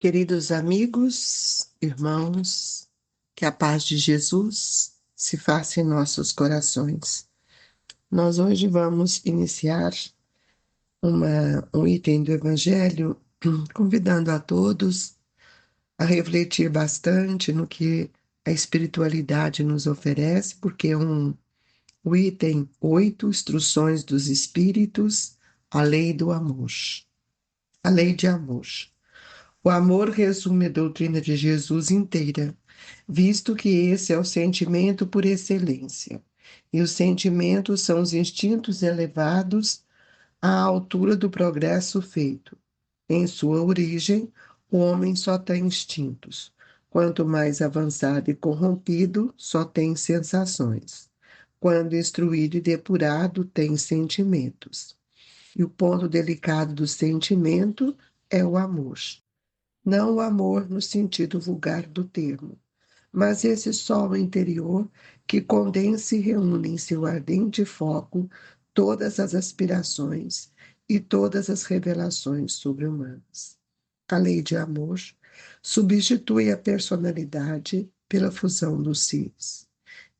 Queridos amigos, irmãos, que a paz de Jesus se faça em nossos corações. Nós hoje vamos iniciar um item do Evangelho, convidando a todos a refletir bastante no que a espiritualidade nos oferece, porque o item 8, Instruções dos Espíritos, a lei do amor. A lei de amor. O amor resume a doutrina de Jesus inteira, visto que esse é o sentimento por excelência. E os sentimentos são os instintos elevados à altura do progresso feito. Em sua origem, o homem só tem instintos. Quanto mais avançado e corrompido, só tem sensações. Quando instruído e depurado, tem sentimentos. E o ponto delicado do sentimento é o amor. Não o amor no sentido vulgar do termo, mas esse sol interior que condensa e reúne em seu ardente foco todas as aspirações e todas as revelações sobre-humanas. A lei de amor substitui a personalidade pela fusão dos seres,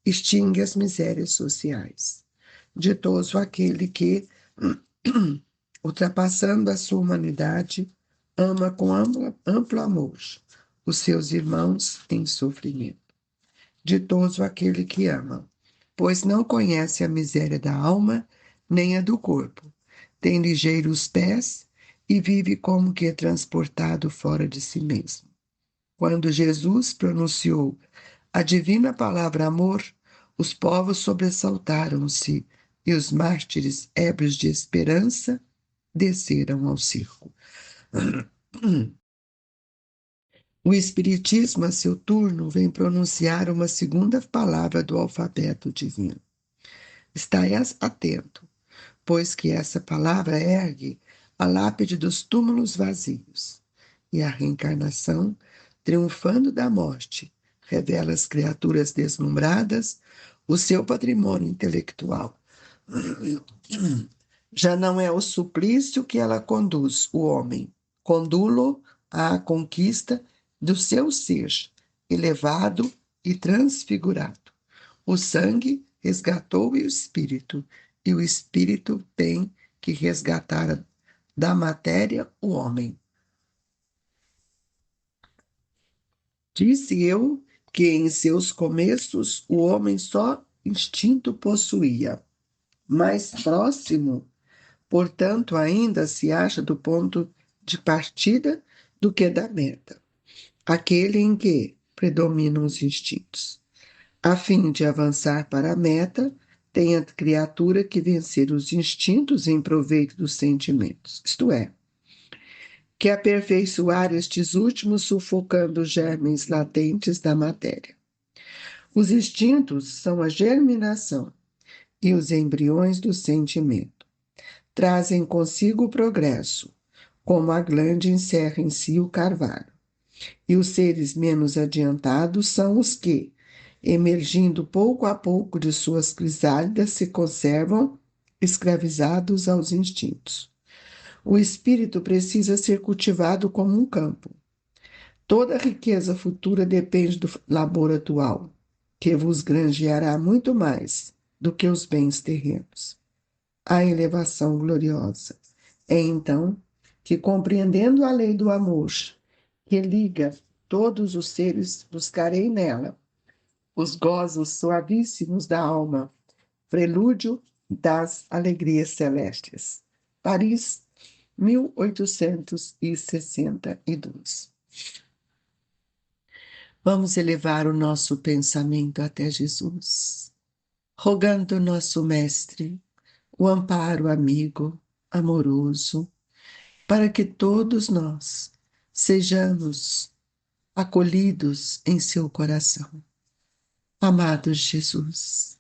extingue as misérias sociais. Ditoso aquele que, ultrapassando a sua humanidade, ama com amplo amor os seus irmãos em sofrimento. Ditoso aquele que ama, pois não conhece a miséria da alma nem a do corpo, tem ligeiros pés e vive como que transportado fora de si mesmo. Quando Jesus pronunciou a divina palavra amor, os povos sobressaltaram-se e os mártires, ébrios de esperança, desceram ao circo. O Espiritismo, a seu turno, vem pronunciar uma segunda palavra do alfabeto divino. Estai atento, pois que essa palavra ergue a lápide dos túmulos vazios, e a reencarnação, triunfando da morte, revela às criaturas deslumbradas o seu patrimônio intelectual. Já não é o suplício que ela conduz o homem, condulo à conquista do seu ser, elevado e transfigurado. O sangue resgatou o espírito, e o espírito tem que resgatar da matéria o homem. Disse eu que em seus começos o homem só instinto possuía. Mais próximo, portanto, ainda se acha do ponto de partida do que da meta, aquele em que predominam os instintos. A fim de avançar para a meta, tem a criatura que vencer os instintos em proveito dos sentimentos, isto é, que aperfeiçoar estes últimos sufocando os germes latentes da matéria. Os instintos são a germinação e os embriões do sentimento. Trazem consigo o progresso, como a glande encerra em si o carvalho. E os seres menos adiantados são os que, emergindo pouco a pouco de suas crisálidas, se conservam escravizados aos instintos. O espírito precisa ser cultivado como um campo. Toda a riqueza futura depende do labor atual, que vos granjeará muito mais do que os bens terrenos. A elevação gloriosa é então que, compreendendo a lei do amor, que liga todos os seres, buscarei nela os gozos suavíssimos da alma, prelúdio das alegrias celestes. Paris, 1862. Vamos elevar o nosso pensamento até Jesus, rogando ao nosso Mestre o amparo amigo, amoroso, para que todos nós sejamos acolhidos em seu coração. Amado Jesus,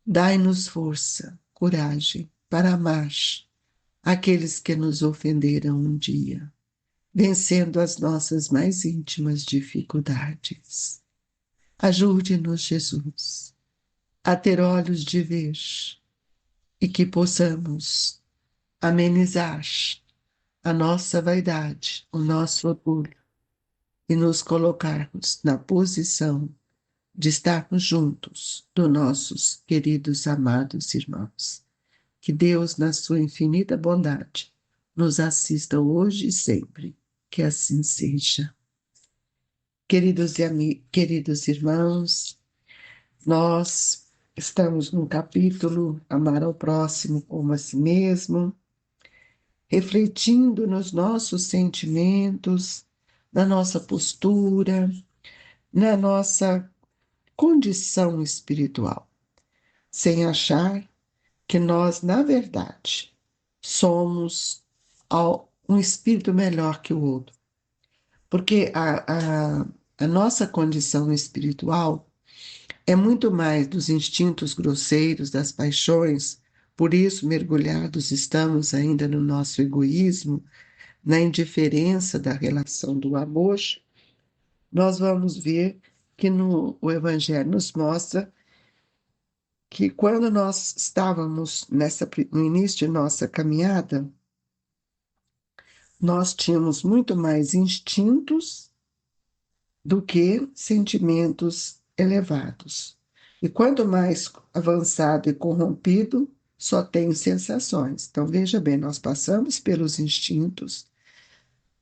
dai-nos força, coragem para amar aqueles que nos ofenderam um dia, vencendo as nossas mais íntimas dificuldades. Ajude-nos, Jesus, a ter olhos de ver e que possamos amenizar a nossa vaidade, o nosso orgulho, e nos colocarmos na posição de estarmos juntos dos nossos queridos amados irmãos. Que Deus, na sua infinita bondade, nos assista hoje e sempre. Que assim seja. Queridos irmãos, nós estamos no capítulo Amar ao Próximo como a si mesmo, refletindo nos nossos sentimentos, na nossa postura, na nossa condição espiritual, sem achar que nós, na verdade, somos um espírito melhor que o outro. Porque a nossa condição espiritual é muito mais dos instintos grosseiros, das paixões, por isso mergulhados estamos ainda no nosso egoísmo, na indiferença da relação do amor. Nós vamos ver que o Evangelho nos mostra que quando nós estávamos no início de nossa caminhada, nós tínhamos muito mais instintos do que sentimentos elevados. E quanto mais avançado e corrompido, só tem sensações. Então, veja bem, nós passamos pelos instintos,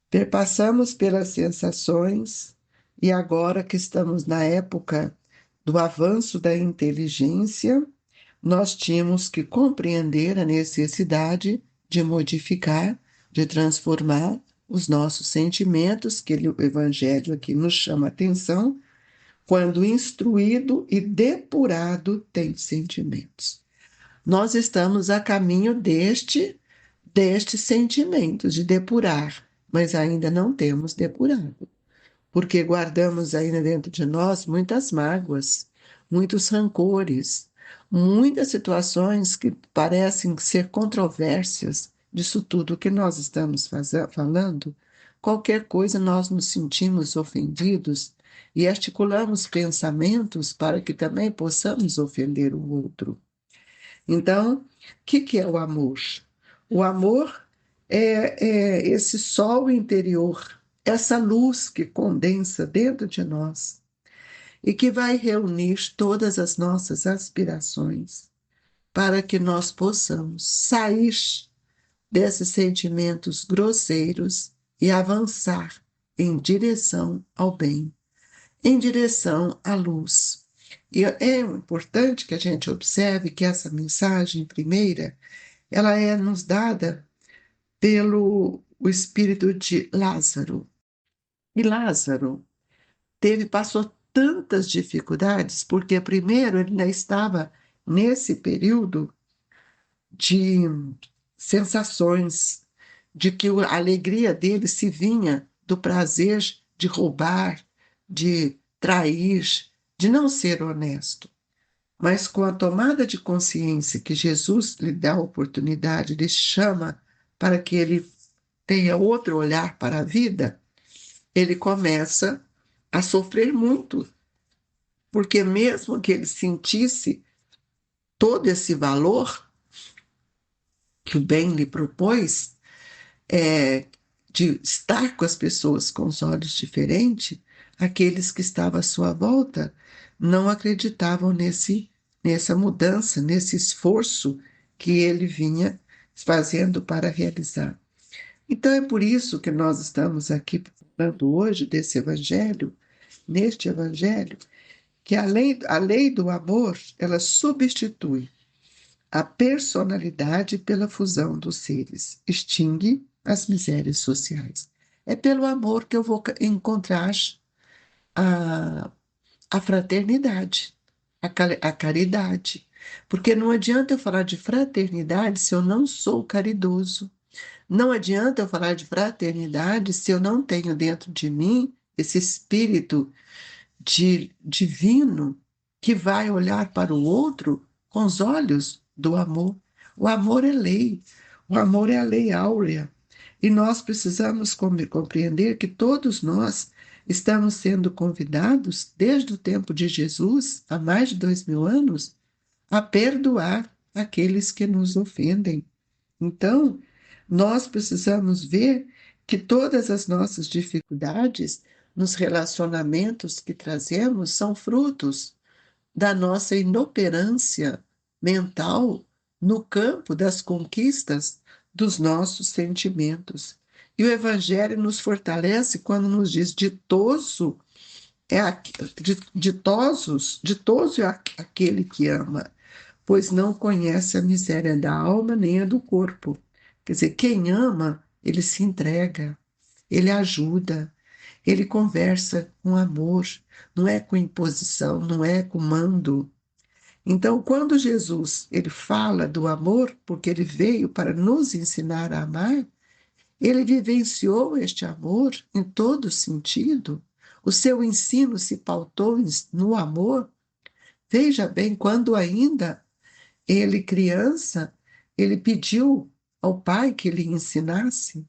perpassamos pelas sensações, e agora que estamos na época do avanço da inteligência, nós tínhamos que compreender a necessidade de modificar, de transformar os nossos sentimentos, que o Evangelho aqui nos chama a atenção, quando instruído e depurado tem sentimentos. Nós estamos a caminho deste sentimento, de depurar, mas ainda não temos depurado, porque guardamos ainda dentro de nós muitas mágoas, muitos rancores, muitas situações que parecem ser controvérsias disso tudo que nós estamos falando. Qualquer coisa nós nos sentimos ofendidos e articulamos pensamentos para que também possamos ofender o outro. Então, o que é o amor? O amor é esse sol interior, essa luz que condensa dentro de nós e que vai reunir todas as nossas aspirações para que nós possamos sair desses sentimentos grosseiros e avançar em direção ao bem, em direção à luz. E é importante que a gente observe que essa mensagem primeira, ela é nos dada pelo o espírito de Lázaro. E Lázaro passou tantas dificuldades, porque primeiro ele ainda estava nesse período de sensações, de que a alegria dele se vinha do prazer de roubar, de trair, de não ser honesto. Mas com a tomada de consciência que Jesus lhe dá a oportunidade, lhe chama para que ele tenha outro olhar para a vida, ele começa a sofrer muito, porque mesmo que ele sentisse todo esse valor que o bem lhe propôs, de estar com as pessoas com os olhos diferentes, aqueles que estavam à sua volta não acreditavam nessa mudança, nesse esforço que ele vinha fazendo para realizar. Então é por isso que nós estamos aqui falando hoje desse evangelho, neste evangelho, que a lei do amor, ela substitui a personalidade pela fusão dos seres, extingue as misérias sociais. É pelo amor que eu vou encontrar a, a fraternidade, a caridade. Porque não adianta eu falar de fraternidade se eu não sou caridoso. Não adianta eu falar de fraternidade se eu não tenho dentro de mim esse espírito divino que vai olhar para o outro com os olhos do amor. O amor é lei, o amor é a lei áurea. E nós precisamos compreender que todos nós estamos sendo convidados, desde o tempo de Jesus, há mais de 2000 anos, a perdoar aqueles que nos ofendem. Então, nós precisamos ver que todas as nossas dificuldades nos relacionamentos que trazemos são frutos da nossa inoperância mental no campo das conquistas dos nossos sentimentos. E o Evangelho nos fortalece quando nos diz ditoso ditoso é aquele que ama, pois não conhece a miséria da alma nem a do corpo. Quer dizer, quem ama, ele se entrega, ele ajuda, ele conversa com amor, não é com imposição, não é com mando. Então, quando Jesus ele fala do amor, porque ele veio para nos ensinar a amar, ele vivenciou este amor em todo sentido. O seu ensino se pautou no amor. Veja bem, quando ainda ele criança, ele pediu ao pai que lhe ensinasse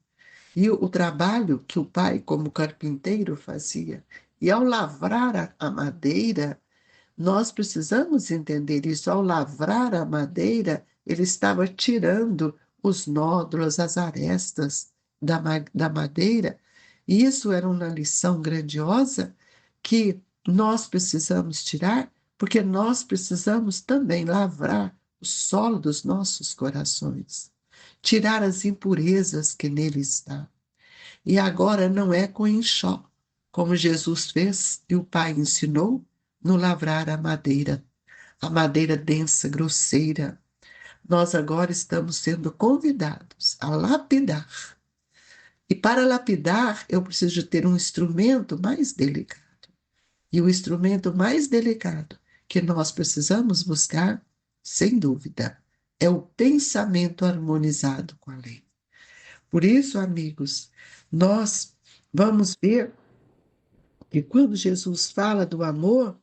e o trabalho que o pai, como carpinteiro, fazia. E ao lavrar a madeira, nós precisamos entender isso. Ao lavrar a madeira, ele estava tirando os nódulos, as arestas da madeira. E isso era uma lição grandiosa que nós precisamos tirar, porque nós precisamos também lavrar o solo dos nossos corações, tirar as impurezas que nele está. E agora não é com enxó, como Jesus fez e o Pai ensinou, no lavrar a madeira densa, grosseira. Nós agora estamos sendo convidados a lapidar. E para lapidar, eu preciso de ter um instrumento mais delicado. E o instrumento mais delicado que nós precisamos buscar, sem dúvida, é o pensamento harmonizado com a lei. Por isso, amigos, nós vamos ver que quando Jesus fala do amor,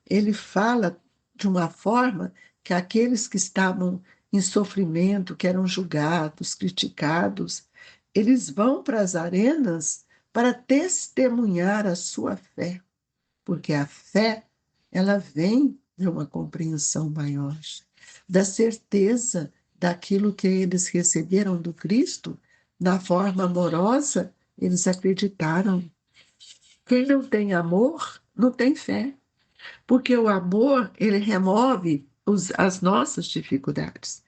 ele fala de uma forma que aqueles que estavam em sofrimento, que eram julgados, criticados, eles vão para as arenas para testemunhar a sua fé, porque a fé, ela vem de uma compreensão maior, da certeza daquilo que eles receberam do Cristo, na forma amorosa, eles acreditaram. Quem não tem amor, não tem fé. Porque o amor, ele remove as nossas dificuldades.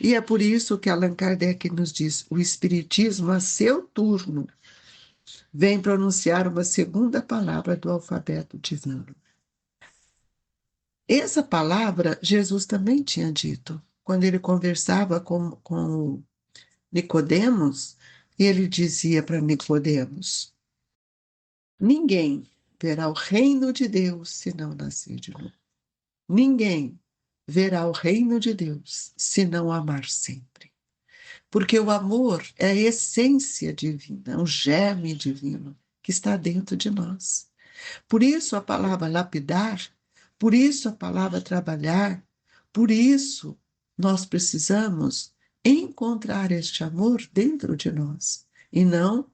E é por isso que Allan Kardec nos diz, o Espiritismo, a seu turno, vem pronunciar uma segunda palavra do alfabeto divino. Essa palavra, Jesus também tinha dito, quando ele conversava com Nicodemos, ele dizia para Nicodemos, ninguém verá o reino de Deus se não nascer de novo. Ninguém verá o reino de Deus se não amar sempre. Porque o amor é a essência divina, é um germe divino que está dentro de nós. Por isso a palavra lapidar, por isso a palavra trabalhar, por isso nós precisamos encontrar este amor dentro de nós e não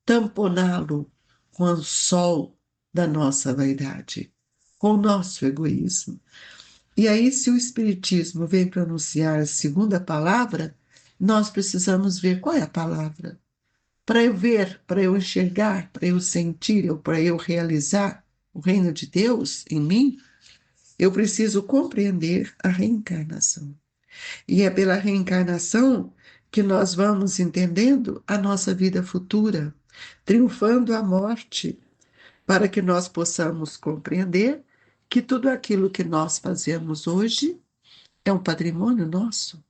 tamponá-lo com o sol da nossa vaidade, com o nosso egoísmo. E aí, se o Espiritismo vem pronunciar a segunda palavra, nós precisamos ver qual é a palavra. Para eu ver, para eu enxergar, para eu sentir, para eu realizar o reino de Deus em mim, eu preciso compreender a reencarnação. E é pela reencarnação que nós vamos entendendo a nossa vida futura, triunfando a morte, para que nós possamos compreender que tudo aquilo que nós fazemos hoje é um patrimônio nosso.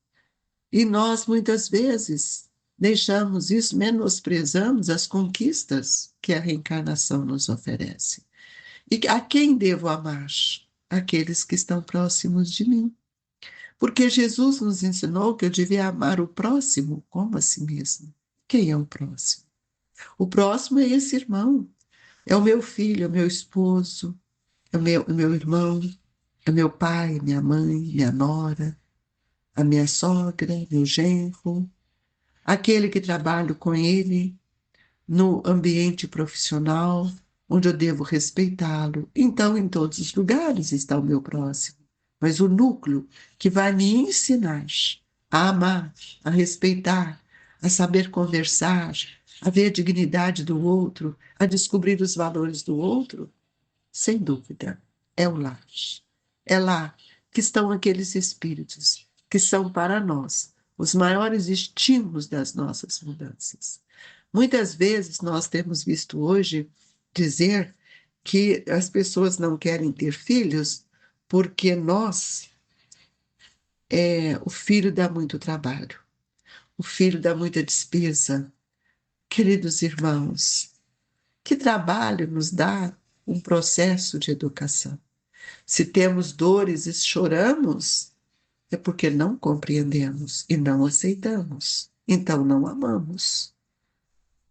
E nós, muitas vezes, deixamos isso, menosprezamos as conquistas que a reencarnação nos oferece. E a quem devo amar? Aqueles que estão próximos de mim. Porque Jesus nos ensinou que eu devia amar o próximo como a si mesmo. Quem é o próximo? O próximo é esse irmão. É o meu filho, é o meu esposo, é o meu irmão, é meu pai, minha mãe, minha nora, a minha sogra, meu genro, aquele que trabalho com ele no ambiente profissional, onde eu devo respeitá-lo. Então, em todos os lugares está o meu próximo. Mas o núcleo que vai me ensinar a amar, a respeitar, a saber conversar, a ver a dignidade do outro, a descobrir os valores do outro, sem dúvida, é o lar. É lá que estão aqueles espíritos que são para nós os maiores estímulos das nossas mudanças. Muitas vezes nós temos visto hoje dizer que as pessoas não querem ter filhos porque o filho dá muito trabalho, o filho dá muita despesa. Queridos irmãos, que trabalho nos dá um processo de educação? Se temos dores e choramos, é porque não compreendemos e não aceitamos. Então não amamos.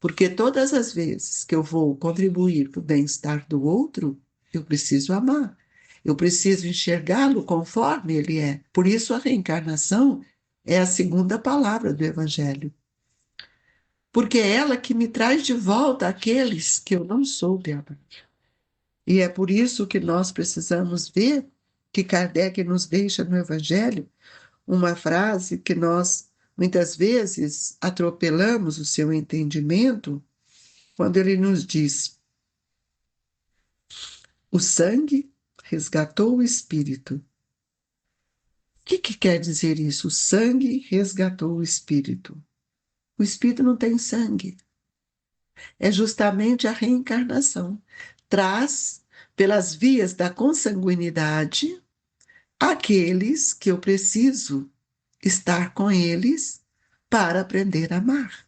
Porque todas as vezes que eu vou contribuir para o bem-estar do outro, eu preciso amar. Eu preciso enxergá-lo conforme ele é. Por isso a reencarnação é a segunda palavra do Evangelho. Porque é ela que me traz de volta aqueles que eu não soube amar. E é por isso que nós precisamos ver que Kardec nos deixa no Evangelho uma frase que nós muitas vezes atropelamos o seu entendimento, quando ele nos diz: o sangue resgatou o espírito. O que quer dizer isso? O sangue resgatou o espírito. O espírito não tem sangue. É justamente a reencarnação. Traz, pelas vias da consanguinidade, aqueles que eu preciso estar com eles para aprender a amar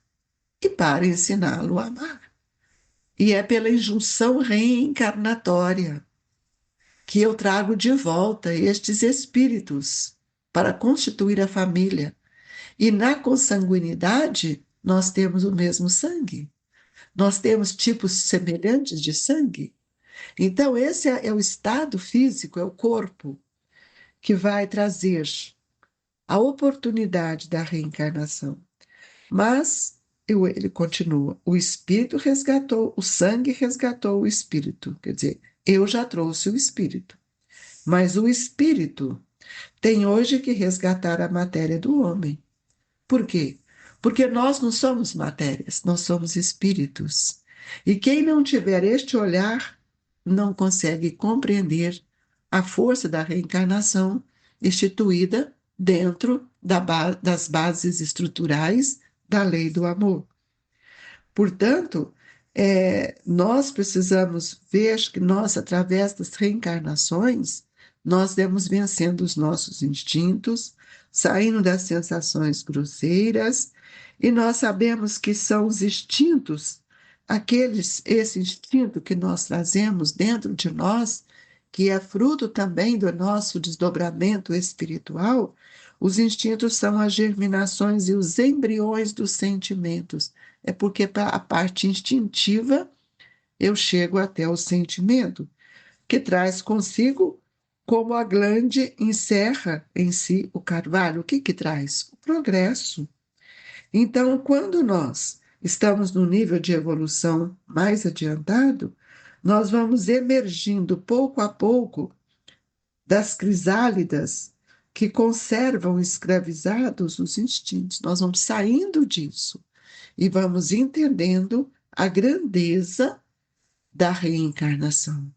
e para ensiná-lo a amar. E é pela injunção reencarnatória que eu trago de volta estes espíritos para constituir a família. E na consanguinidade, nós temos o mesmo sangue. Nós temos tipos semelhantes de sangue. Então, esse é o estado físico, é o corpo, que vai trazer a oportunidade da reencarnação. Mas ele continua: o espírito resgatou, o sangue resgatou o espírito. Quer dizer, eu já trouxe o espírito. Mas o espírito tem hoje que resgatar a matéria do homem. Por quê? Porque nós não somos matérias, nós somos espíritos. E quem não tiver este olhar não consegue compreender a força da reencarnação instituída dentro das bases estruturais da lei do amor. Portanto, nós precisamos ver que nós, através das reencarnações, nós vamos vencendo os nossos instintos, saindo das sensações grosseiras, e nós sabemos que são os instintos, esse instinto que nós trazemos dentro de nós, que é fruto também do nosso desdobramento espiritual. Os instintos são as germinações e os embriões dos sentimentos. É porque para a parte instintiva eu chego até o sentimento, que traz consigo, como a glande encerra em si o carvalho. O que traz? O progresso. Então, quando nós estamos no nível de evolução mais adiantado, nós vamos emergindo pouco a pouco das crisálidas que conservam escravizados os instintos. Nós vamos saindo disso e vamos entendendo a grandeza da reencarnação,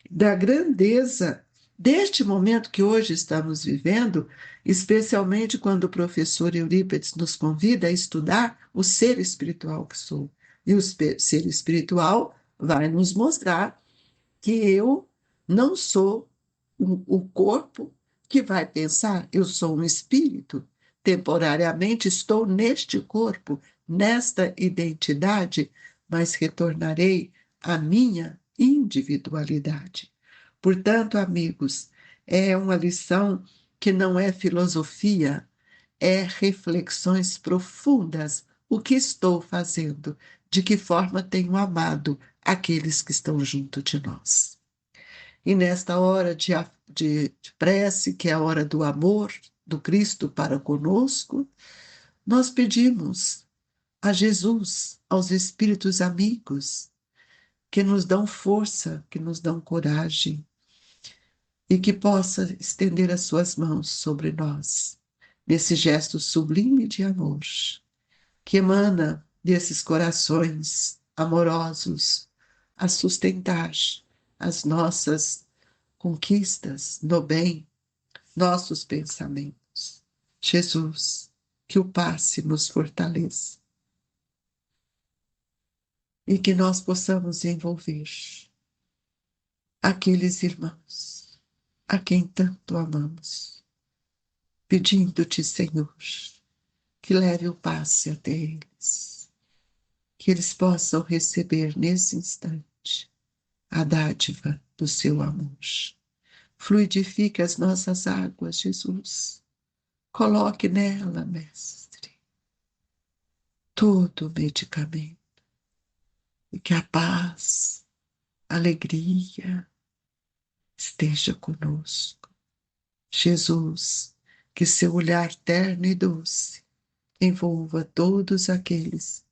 da grandeza deste momento que hoje estamos vivendo, especialmente quando o professor Eurípides nos convida a estudar o ser espiritual que sou. E o ser espiritual vai nos mostrar que eu não sou o corpo que vai pensar, eu sou um espírito. Temporariamente estou neste corpo, nesta identidade, mas retornarei à minha individualidade. Portanto, amigos, é uma lição que não é filosofia, é reflexões profundas. O que estou fazendo? De que forma tenho amado aqueles que estão junto de nós? E nesta hora de prece, que é a hora do amor do Cristo para conosco, nós pedimos a Jesus, aos Espíritos amigos, que nos dão força, que nos dão coragem e que possa estender as suas mãos sobre nós, nesse gesto sublime de amor, que emana desses corações amorosos a sustentar as nossas conquistas no bem, nossos pensamentos. Jesus, que o passe nos fortaleça e que nós possamos envolver aqueles irmãos a quem tanto amamos, pedindo-te, Senhor, que leve o passe até eles, que eles possam receber nesse instante a dádiva do seu amor. Fluidifique as nossas águas, Jesus. Coloque nela, Mestre, todo o medicamento e que a paz, a alegria esteja conosco. Jesus, que seu olhar terno e doce envolva todos aqueles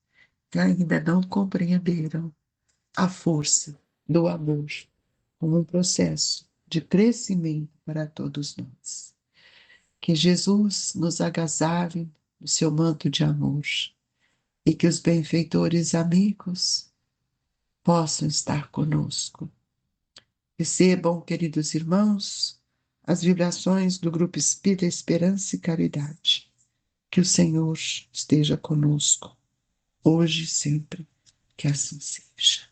que ainda não compreenderam a força do amor como um processo de crescimento para todos nós. Que Jesus nos agasalhe no seu manto de amor e que os benfeitores amigos possam estar conosco. Recebam, queridos irmãos, as vibrações do Grupo Espírita Esperança e Caridade. Que o Senhor esteja conosco, hoje e sempre, que assim seja.